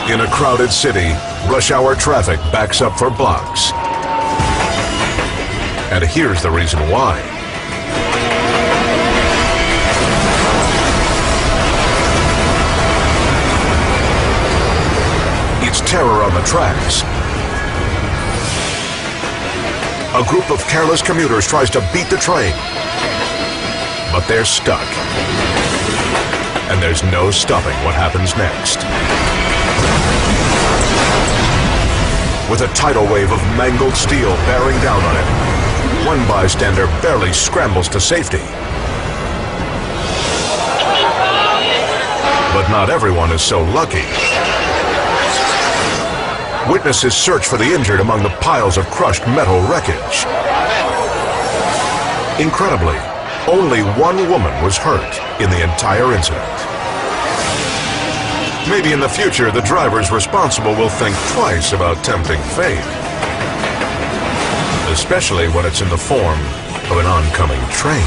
In a crowded city, rush hour traffic backs up for blocks. And here's the reason why. It's terror on the tracks. A group of careless commuters tries to beat the train, but they're stuck. And there's no stopping what happens next. With a tidal wave of mangled steel bearing down on it, one bystander barely scrambles to safety. But not everyone is so lucky. Witnesses search for the injured among the piles of crushed metal wreckage. Incredibly, only one woman was hurt in the entire incident. Maybe in the future, the drivers responsible will think twice about tempting fate. Especially when it's in the form of an oncoming train.